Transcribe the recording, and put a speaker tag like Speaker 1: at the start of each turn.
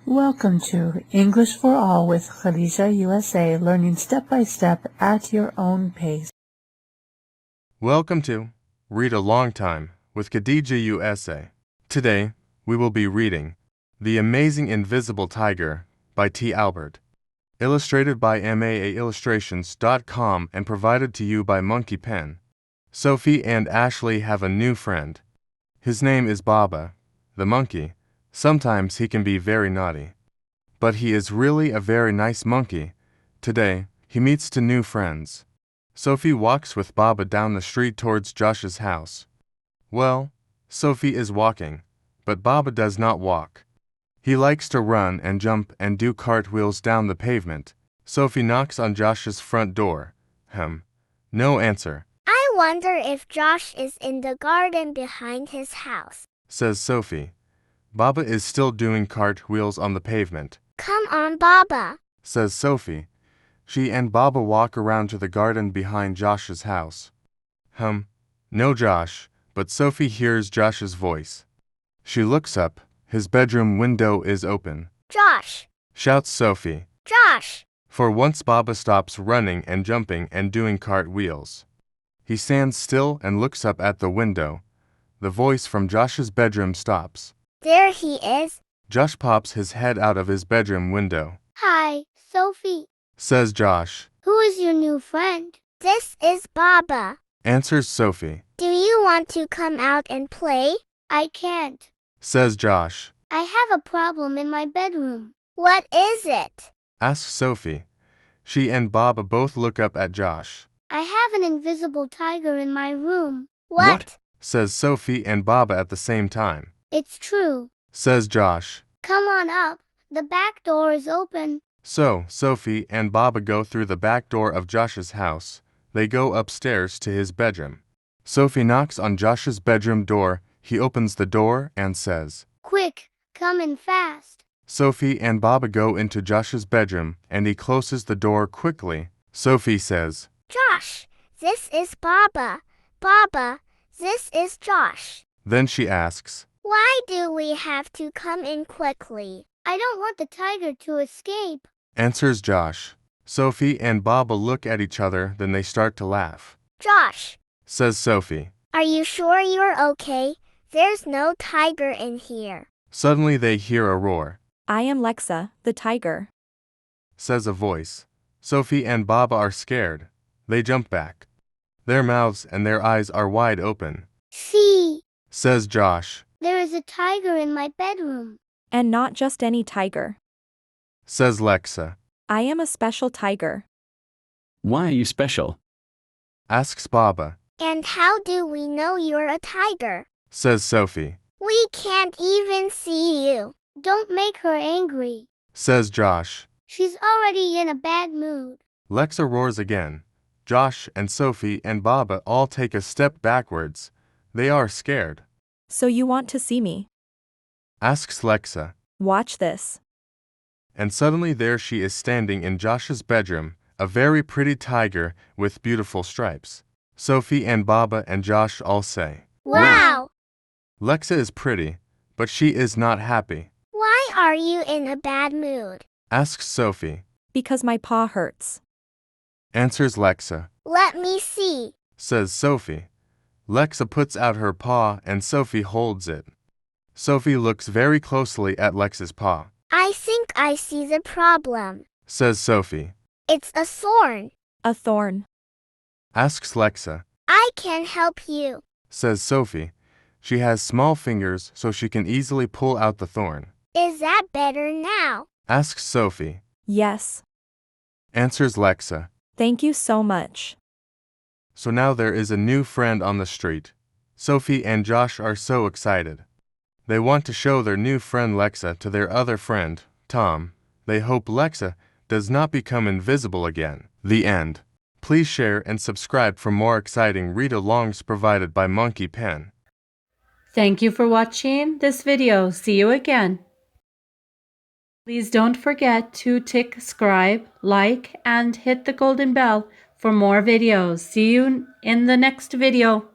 Speaker 1: Welcome to English for All with Khadija USA, learning step by step at your own pace.
Speaker 2: Welcome to Read a Long Time with Khadija USA. Today, we will be reading The Amazing Invisible Tiger by T. Albert, illustrated by maaillustrations.com and provided to you by Monkey Pen. Sophie and Ashley have a new friend. His name is Baba, the monkey. Sometimes he can be very naughty, but he is really a very nice monkey. Today, he meets two new friends. Sophie walks with Baba down the street towards Josh's house. Well, Sophie is walking, but Baba does not walk. He likes to run and jump and do cartwheels down the pavement. Sophie knocks on Josh's front door. No answer.
Speaker 3: I wonder if Josh is in the garden behind his house,
Speaker 2: says Sophie. Baba is still doing cartwheels on the pavement.
Speaker 3: Come on, Baba,
Speaker 2: says Sophie. She and Baba walk around to the garden behind Josh's house. No Josh, but Sophie hears Josh's voice. She looks up. His bedroom window is open.
Speaker 3: Josh,
Speaker 2: shouts Sophie.
Speaker 3: Josh.
Speaker 2: For once Baba stops running and jumping and doing cartwheels. He stands still and looks up at the window. The voice from Josh's bedroom stops.
Speaker 3: There he is.
Speaker 2: Josh pops his head out of his bedroom window.
Speaker 3: Hi, Sophie,
Speaker 2: says Josh.
Speaker 3: Who is your new friend? This is Baba,
Speaker 2: answers Sophie.
Speaker 3: Do you want to come out and play? I can't,
Speaker 2: says Josh.
Speaker 3: I have a problem in my bedroom. What is it?
Speaker 2: asks Sophie. She and Baba both look up at Josh.
Speaker 3: I have an invisible tiger in my room. What?
Speaker 2: says Sophie and Baba at the same time.
Speaker 3: It's true,
Speaker 2: says Josh.
Speaker 3: Come on up. The back door is open.
Speaker 2: So, Sophie and Baba go through the back door of Josh's house. They go upstairs to his bedroom. Sophie knocks on Josh's bedroom door. He opens the door and says,
Speaker 3: Quick, come in fast.
Speaker 2: Sophie and Baba go into Josh's bedroom and he closes the door quickly. Sophie says,
Speaker 3: Josh, this is Baba. Baba, this is Josh.
Speaker 2: Then she asks,
Speaker 3: Why do we have to come in quickly? I don't want the tiger to escape,
Speaker 2: answers Josh. Sophie and Baba look at each other, then they start to laugh.
Speaker 3: Josh,
Speaker 2: says Sophie.
Speaker 3: Are you sure you're okay? There's no tiger in here.
Speaker 2: Suddenly they hear a roar.
Speaker 4: I am Lexa, the tiger,
Speaker 2: says a voice. Sophie and Baba are scared. They jump back. Their mouths and their eyes are wide open.
Speaker 3: See,
Speaker 2: says Josh.
Speaker 3: There is a tiger in my bedroom.
Speaker 4: And not just any tiger,
Speaker 2: says Lexa.
Speaker 4: I am a special tiger.
Speaker 5: Why are you special?
Speaker 2: asks Baba.
Speaker 3: And how do we know you're a tiger?
Speaker 2: says Sophie.
Speaker 3: We can't even see you. Don't make her angry,
Speaker 2: says Josh.
Speaker 3: She's already in a bad mood.
Speaker 2: Lexa roars again. Josh and Sophie and Baba all take a step backwards. They are scared.
Speaker 4: So you want to see me?
Speaker 2: asks Lexa.
Speaker 4: Watch this.
Speaker 2: And suddenly there she is standing in Josh's bedroom, a very pretty tiger with beautiful stripes. Sophie and Baba and Josh all say,
Speaker 3: Wow!
Speaker 2: Lexa is pretty, but she is not happy.
Speaker 3: Why are you in a bad mood?
Speaker 2: asks Sophie.
Speaker 4: Because my paw hurts,
Speaker 2: answers Lexa.
Speaker 3: Let me see,
Speaker 2: says Sophie. Lexa puts out her paw and Sophie holds it. Sophie looks very closely at Lexa's paw.
Speaker 3: I think I see the problem,
Speaker 2: says Sophie.
Speaker 3: It's a thorn.
Speaker 4: a thorn.
Speaker 2: Asks Lexa.
Speaker 3: I can help you,
Speaker 2: says Sophie. She has small fingers so she can easily pull out the thorn.
Speaker 3: Is that better now?
Speaker 2: Asks Sophie.
Speaker 4: Yes.
Speaker 2: Answers Lexa.
Speaker 4: Thank you so much.
Speaker 2: So now there is a new friend on the street. Sophie and Josh are so excited. They want to show their new friend Lexa to their other friend, Tom. They hope Lexa does not become invisible again. The end. Please share and subscribe for more exciting read-alongs provided by Monkey Pen.
Speaker 6: Thank you for watching this video. See you again. Please don't forget to tick subscribe, like, and hit the golden bell for more videos. See you in the next video.